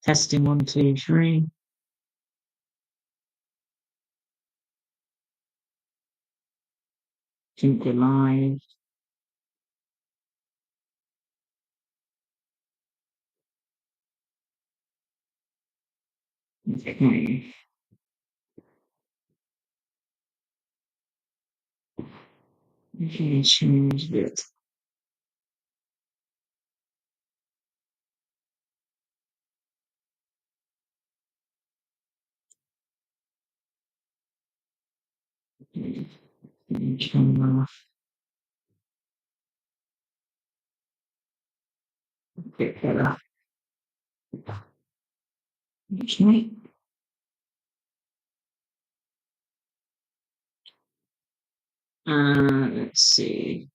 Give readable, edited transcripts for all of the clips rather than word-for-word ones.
Testing 1, 2, 3. Think we're live. Okay. Okay, change it. Camera. Bit better. Okay. Let's see.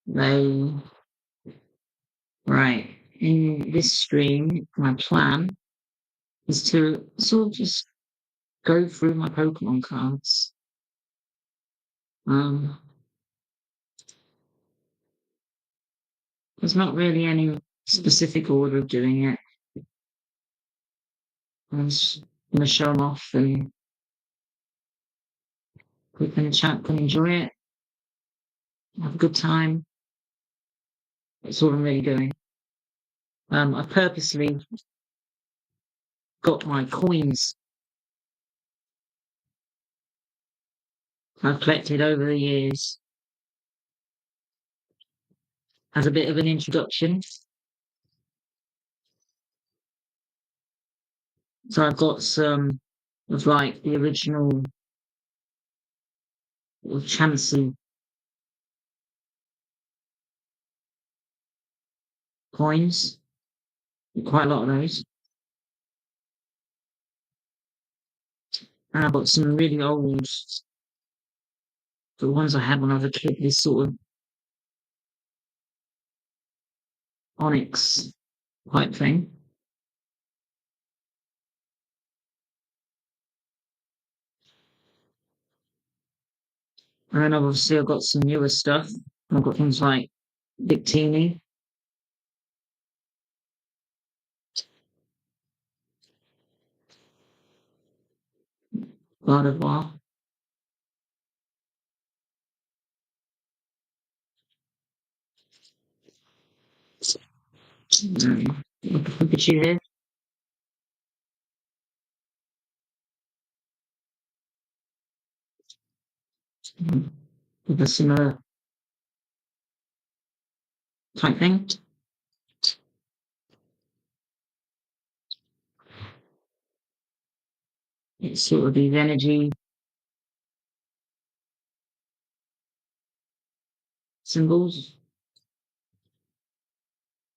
They right. In this stream, my plan is to sort of just go through my Pokemon cards. Um, there's not really any specific order of doing it. I'm just gonna show them off and we can chat and enjoy it. Have a good time. That's all I'm really doing. I purposely got my coins I've collected over the years as a bit of an introduction. So I've got some of like the original Chansey coins, quite a lot of those. And I've got some really old, the ones I had when I was a kid, this sort of onyx type thing. And then obviously I've got some newer stuff. I've got things like Victini, Gardevoir. Look at you here. With a similar type thing. It's sort of these energy symbols.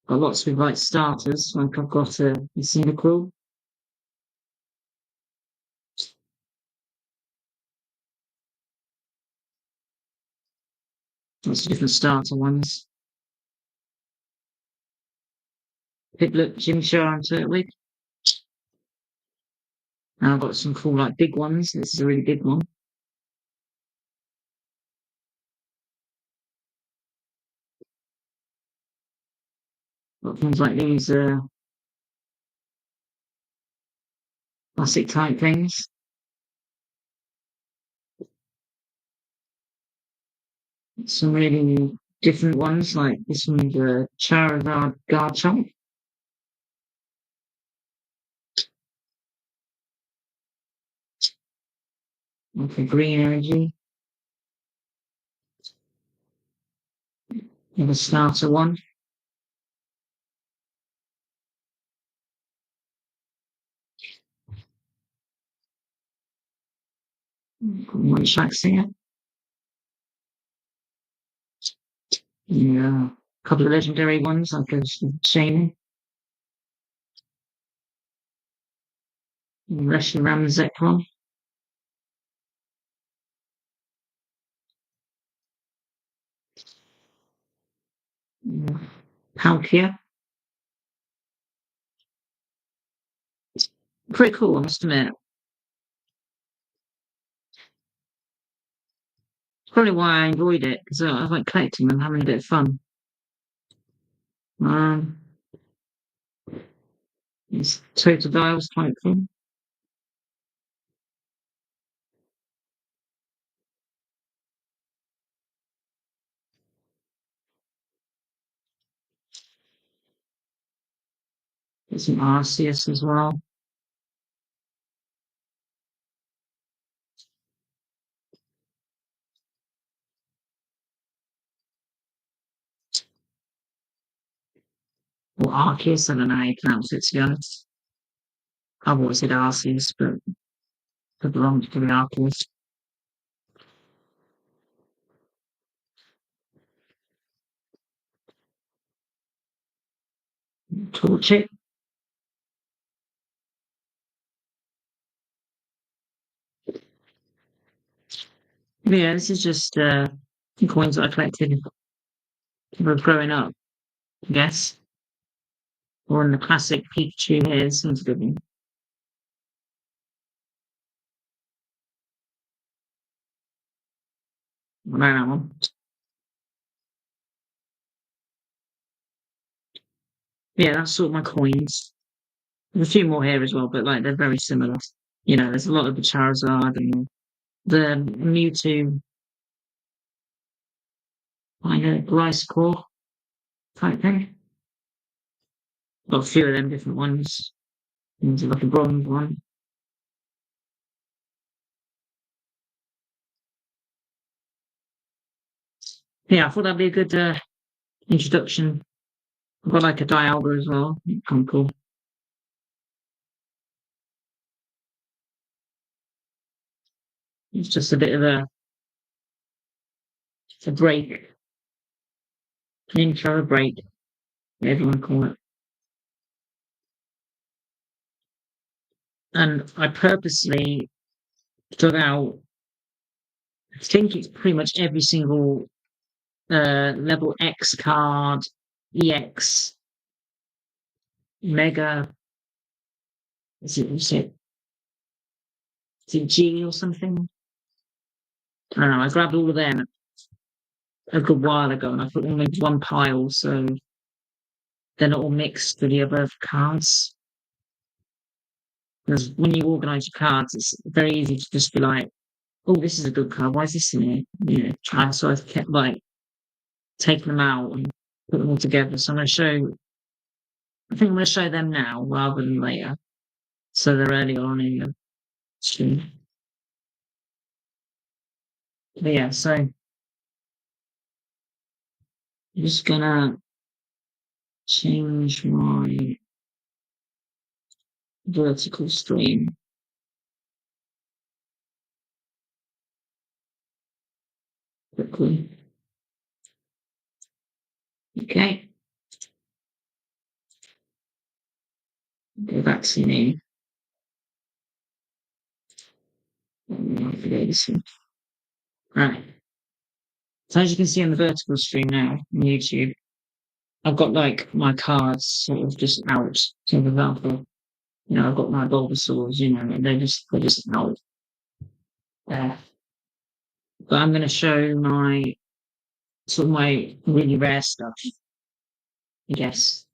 Got lots of like starters, like I've got a Cyndaquil, lots of different starter ones. Piplup, Gymshark, and Turtwig. And I've got some cool like big ones. This is a really big one. Got things like these classic type things. Some really different ones, like this one's a Charizard Garchomp. Like a green energy. And a starter one. One tracks here. Yeah. A couple of legendary ones, like a Shane. Reshiram Zekrom. Palkia. Pretty cool, I must admit. It's probably why I enjoyed it, because I like collecting them, having a bit of fun. Um, it's total dials type thing. There's some Arceus as well. Or Arceus, I don't know how you pronounce it, to be honest. I've always said Arceus, but it belongs to the Arceus. Torch it. Yeah, this is just coins that I collected when I was growing up, I guess. Or in the classic Pikachu here, seems a good one. I know that one. Yeah, that's sort of my coins. There's a few more here as well, but like they're very similar. You know, there's a lot of the Charizard and the Mewtwo kind of rice core type thing. Got a few of them different ones. There's like a bronze one. Yeah, I thought that'd be a good introduction. I've got like a Dialga as well. Kind of cool. It's just a bit of a break, an intro break, whatever you want to call it. And I purposely took out, I think it's pretty much every single level X card, EX, Mega, is it G or something? I don't know. I grabbed all of them a good while ago and I put them into one pile so they're not all mixed with the other cards. Because when you organise your cards, it's very easy to just be like, oh, this is a good card. Why is this in here? You know, try. So I've kept like taking them out and put them all together. So I'm going to show, I think I'm going to show them now rather than later. So they're early on in the stream. But yeah, so I'm just going to change my vertical stream quickly. Okay, go back to me. Right. So as you can see on the vertical stream now on YouTube, I've got like my cards sort of just out. So for example, you know, I've got my Bulbasaurs, you know, and they're just out there. But I'm gonna show my sort of my really rare stuff, I guess.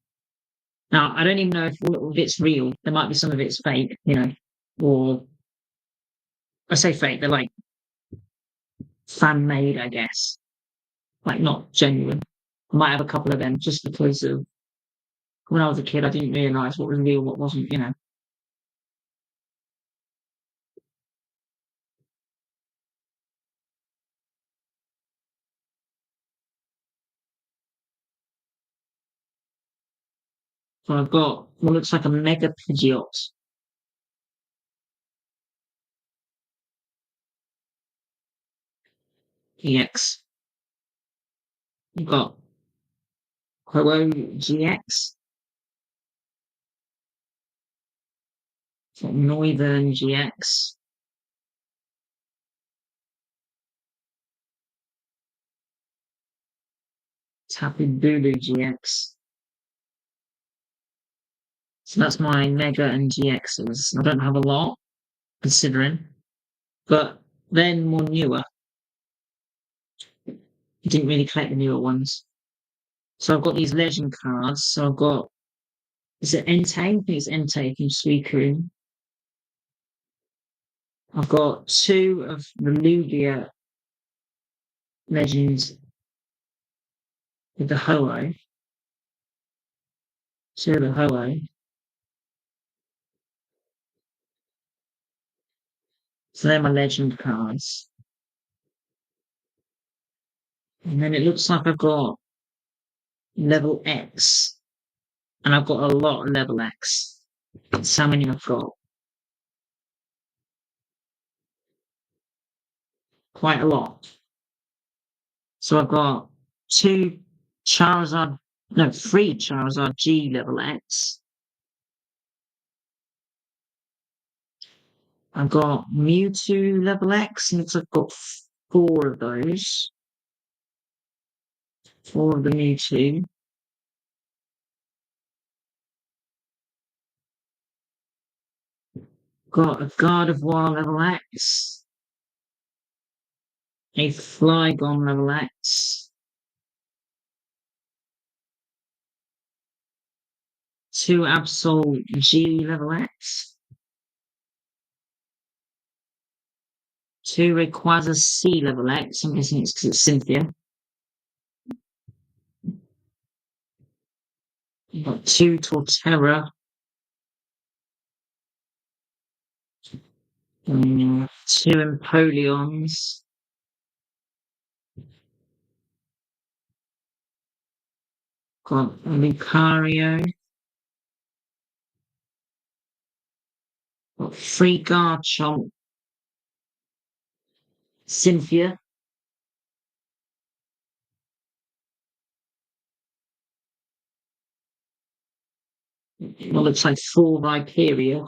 Now I don't even know if all of it's real. There might be some of it's fake, you know, or I say fake, they're like fan made, I guess. Like not genuine. I might have a couple of them just because of when I was a kid I didn't realise what was real, what wasn't, you know. So I've got what looks like a mega Pidgeot EX. I've got Hello GX, got Northern GX, Tapu Bulu GX, So that's my Mega and GXs. I don't have a lot, considering, but then more newer. I didn't really collect the newer ones. So I've got these legend cards. So I've got, is it Entei? I think it's Entei from Suicune. I've got two of the Lugia legends with the Ho-Oh. Two of the Ho-Oh. So they're my legend cards. And then it looks like I've got level X. And I've got a lot of level X. That's how many I've got. Quite a lot. So I've got two Charizard, no, three Charizard G level X. I've got Mewtwo level X, and I've got four of those. Four of the Mewtwo. Got a Gardevoir level X. A Flygon level X. Two Absol G level X. Two Rayquaza C level X. I'm guessing it's because it's Cynthia. I've got two Torterra. Two Empoleons. Got a Lucario. Got three Garchomp. Cynthia. Well, looks like four Viperia.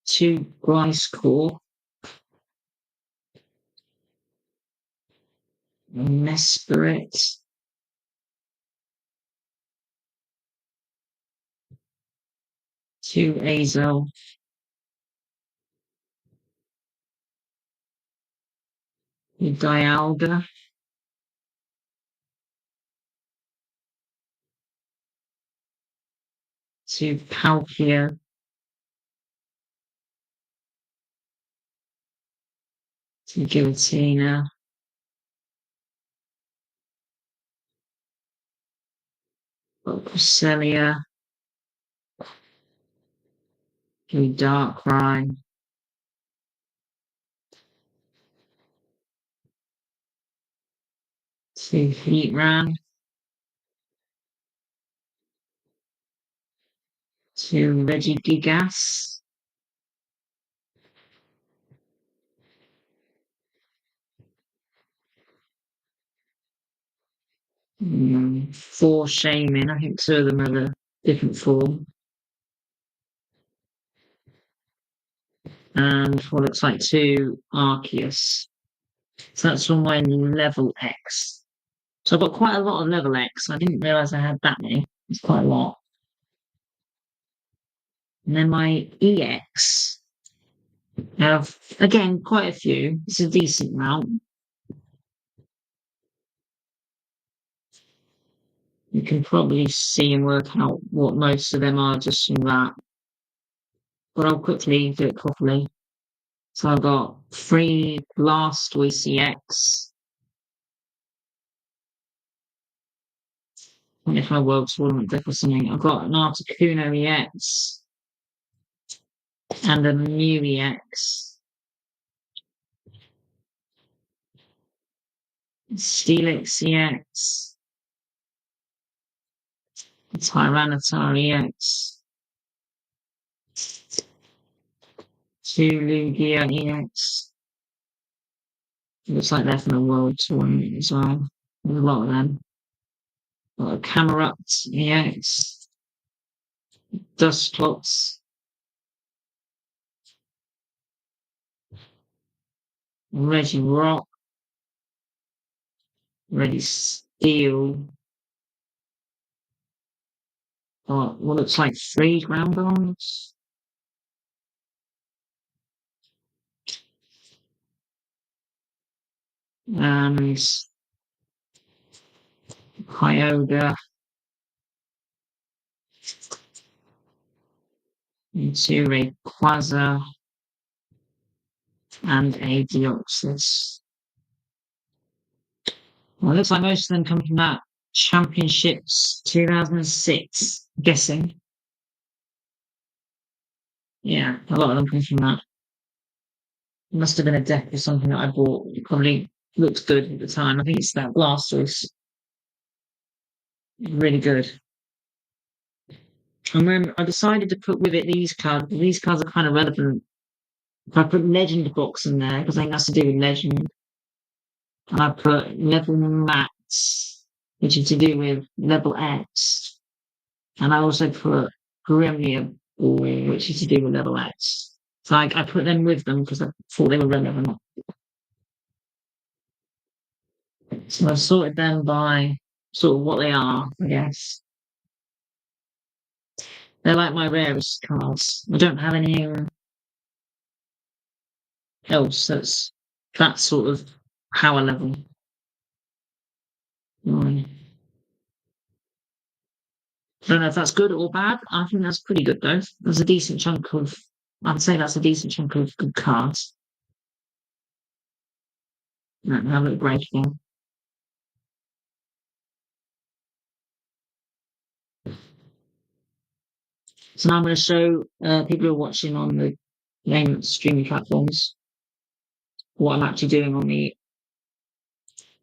Two Gliscor. A Mesprit. Two Azel. A Dialga. Two Palkia. Two Giratina. Got Cresselia. Two Darkrai. Two Heatran. Two Regigigas. Four Shaman. I think two of them are the different form. And what looks like two Arceus. So that's on my level X. So I've got quite a lot of level X. I didn't realise I had that many. It's quite a lot. And then my EX have, again, quite a few. It's a decent amount. You can probably see and work out what most of them are just from that. But I'll quickly do it properly. So I've got three Blastoise EX. I wonder if my World Tournament deck or something. I've got an Articuno EX and a Mew EX. Steelix EX. Tyranitar EX. Two Lugia EX. Looks like they're from the World Tournament as well. There's a lot of them. Got a Camerupt EX. Dusclops. Regirock. deal what looks like 3 ground bombs. And Kyogre into a Quasar and a Deoxys. Well, it looks like most of them come from that Championships 2006, guessing. Yeah, a lot of them come from that. It must have been a deck or something that I bought. It probably looked good at the time. I think it's that Blastoise. Really good. And then I decided to put with it these cards. These cards are kind of relevant. If I put Legend box in there, because I think that's to do with Legend. And I put Level Max, which is to do with Level X. And I also put Premier Ball, which is to do with Level X. So I put them with them because I thought they were relevant. So I've sorted them by sort of what they are, I guess. They're like my rarest cards. I don't have any else that's sort of power level. I don't know if that's good or bad. I think that's pretty good though. There's a decent chunk of I'd say that's a decent chunk of good cards. Have a look great again. So now I'm going to show people who are watching on the main streaming platforms what I'm actually doing on the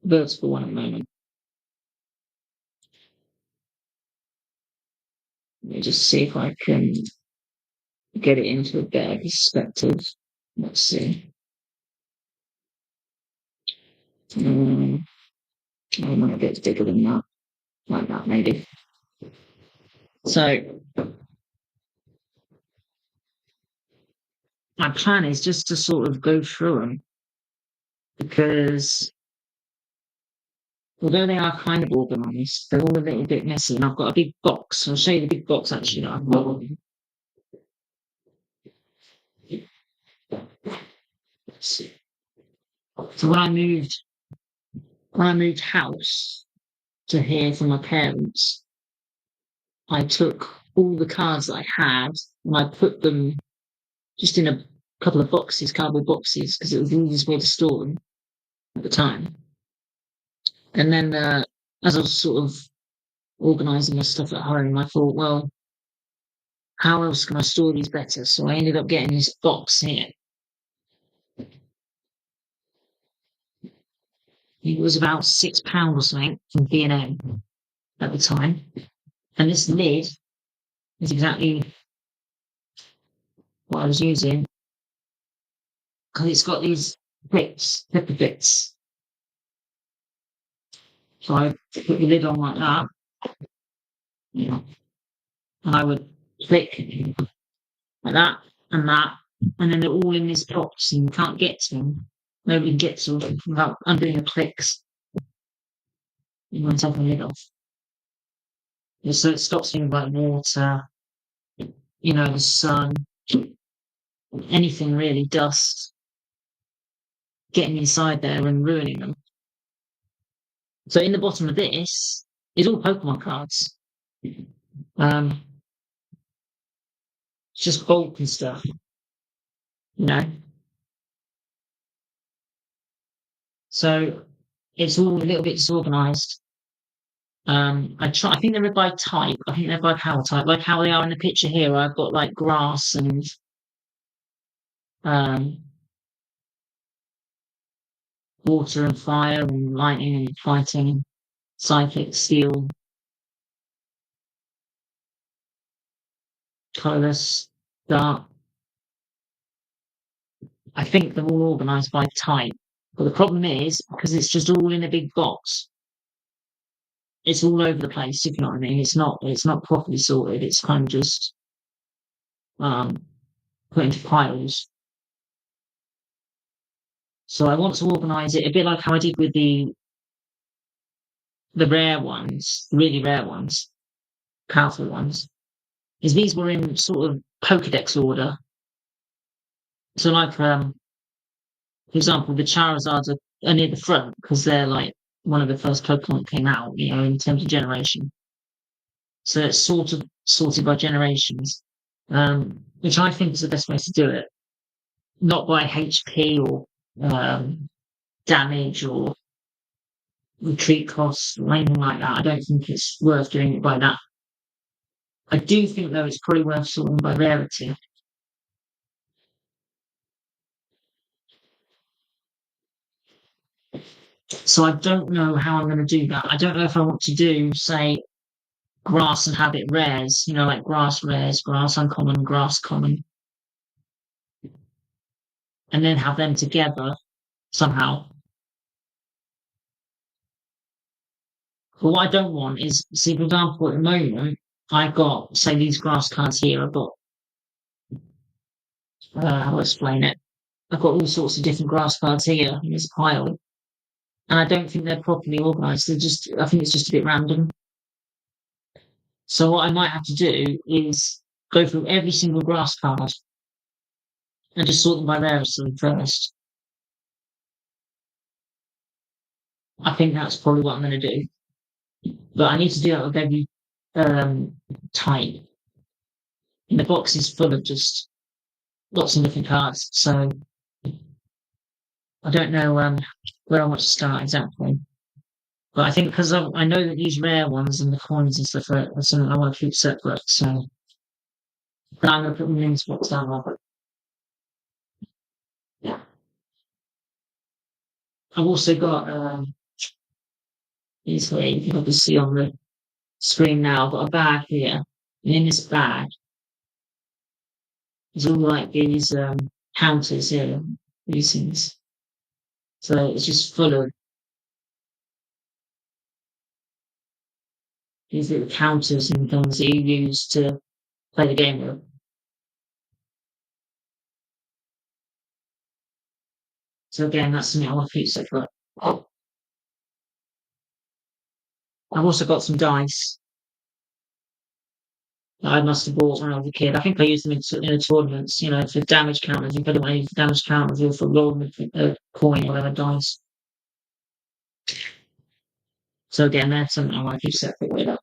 vertical one at the moment. Let me just see if I can get it into a better perspective. Let's see. I might a bit bigger than that. Like that, maybe. So my plan is just to sort of go through them because although they are kind of organised, they're all a little bit messy. And I've got a big box. I'll show you the big box actually that I've got. So when I moved house to here from my parents, I took all the cards that I had and I put them just in a couple of boxes, cardboard boxes, because it was the easiest way to store them at the time. And then as I was sort of organising my stuff at home, I thought, well, how else can I store these better? So I ended up getting this box here. It was about £6 or something from B&M at the time. And this lid is exactly what I was using because it's got these pepper bits. So I put the lid on like that, and I would click like that, and then they're all in this box, and you can't get to them. Nobody gets to them without undoing the clicks. You want to take the lid off. So it stops things like water, the sun, anything really, dust, getting inside there and ruining them. So in the bottom of this is all Pokemon cards. It's just bulk and stuff, you know. So it's all a little bit disorganized. I think they're by type. I think they're by power type, like how they are in the picture here. I've got like grass and um, water and fire and lightning and fighting, psychic, steel, colorless, dark. I think they're all organized by type. But the problem is because it's just all in a big box. It's all over the place. If you know what I mean. It's not properly sorted. It's kind of just um, put into piles. So I want to organise it a bit like how I did with the the rare ones, really rare ones, powerful ones, is these were in sort of Pokedex order. So like for example, the Charizards are near the front because they're like one of the first Pokemon that came out, in terms of generation. So it's sort of sorted by generations, which I think is the best way to do it. Not by HP or um, damage or retreat costs or anything like that. I don't think it's worth doing it by that. I do think though it's probably worth sorting by rarity. So I don't know how I'm going to do that. I don't know if I want to do, say, grass and have it rares, like grass rares, grass uncommon, grass common, and then have them together somehow. But what I don't want is, see, for example, at the moment, I've got, say, these grass cards here. I've got, how do I explain it? I've got all sorts of different grass cards here in this pile, and I don't think they're properly organised. I think it's just a bit random. So what I might have to do is go through every single grass card and just sort them by rarity first. I think that's probably what I'm going to do. But I need to do that with every type. And the box is full of just lots of different cards. So I don't know where I want to start exactly. But I think because I know that these rare ones and the coins and stuff are something I want to keep separate. So but I'm going to put them in this box down there. Yeah. I've also got these here, you can probably see on the screen now. I've got a bag here. And in this bag, there's all like these counters here, these things. So it's just full of these little counters and things that you use to play the game with. So again, that's something I want to keep separate. I've also got some dice that I must have bought when I was a kid. I think I used them in the tournaments, for damage counters. You put away damage counters or for rolling a coin or whatever dice. So again, that's something I want to keep separate with.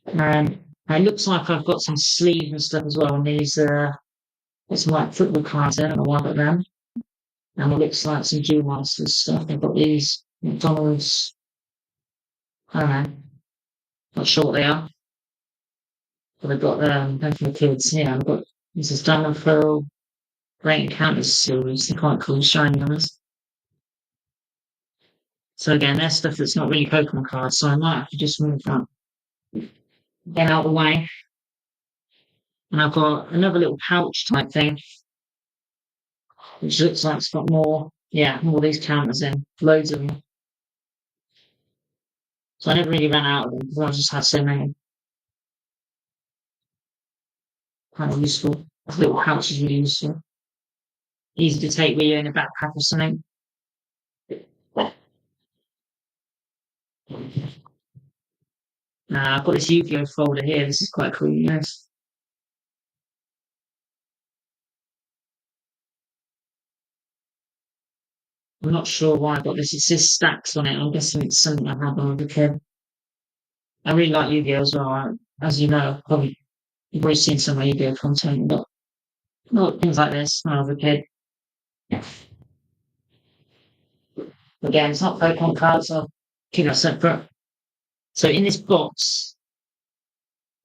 It looks like I've got some sleeves and stuff as well. And these, it's like football cards. I don't know why I've got them. And it looks like some Duel Masters stuff. They've got these McDonald's. I don't know. Not sure what they are. But they've got them for the kids. Yeah, I've got this is Diamond Pearl Great Encounters series. They're quite cool, shiny on us. So again, there's stuff that's not really Pokemon cards, so I might have to just move that then out of the way. And I've got another little pouch type thing, which looks like it's got more, yeah, all these counters in, loads of them. So I never really ran out of them because I just had so many. Kind of useful. Little pouches really useful. Easy to take with you in a backpack or something. I've got this Yu-Gi-Oh folder here. This is quite cool. Yes. I'm not sure why I got this. It says stacks on it. I'm guessing it's something I had when I was a kid. I really like Yu-Gi-Oh as well. As you know, probably you've already seen some of my Yu-Gi-Oh content, but not things like this when I was a kid. Again, it's not Pokemon cards, so I'll keep that separate. So in this box,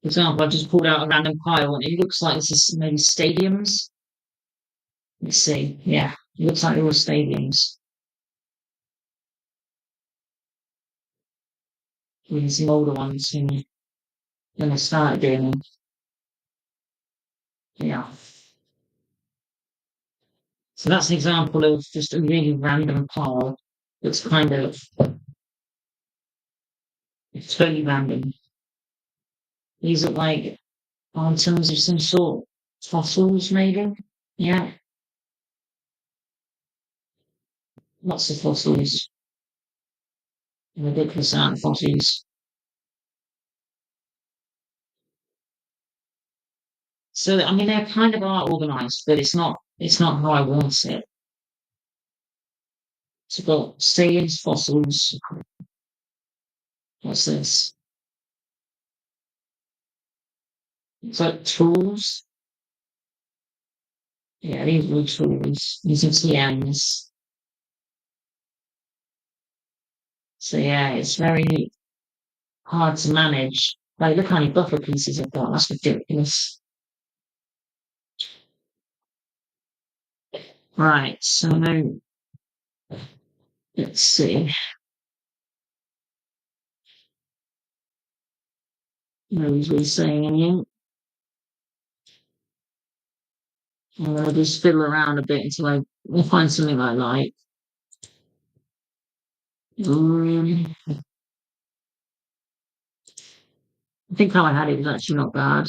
for example, I've just pulled out a random pile and it looks like this is maybe stadiums. Let's see. Yeah, it looks like they're all stadiums. With some older ones when they started doing them. Yeah. So that's an example of just a really random pile that's kind of it's totally random. These are like items of some sort, fossils maybe. Yeah, lots of fossils. ridiculous amount of fossils. So I mean, they're kind of are organised, but it's not how I want it. So we've got stains, fossils. What's this? It's like tools. Yeah, these are tools using TMs. So yeah, it's very hard to manage. Like, look how many buffer pieces I've got. That's ridiculous. Right, so let's see. Nobody's really saying anything. I'm gonna just fiddle around a bit until I find something I like. I think how I had it was actually not bad.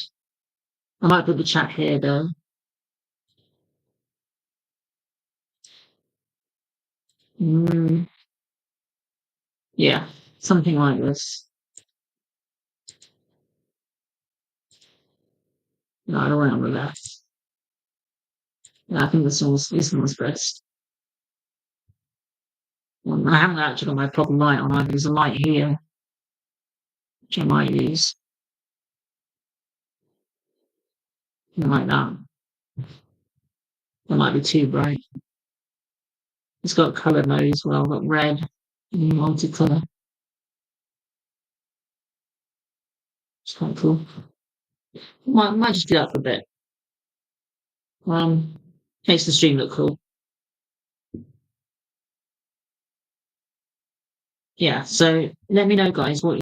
I might put the chat here though. Mm, yeah, something like this. No, I don't remember that. Yeah, I think this one's best. I haven't actually got my proper light on. There's a light here, which I might use. Like that. That might be too bright. It's got colour mode as well, got red, multicolour. It's quite cool. Might just do that for a bit. Um, Makes the stream look cool. Yeah, so let me know, guys, what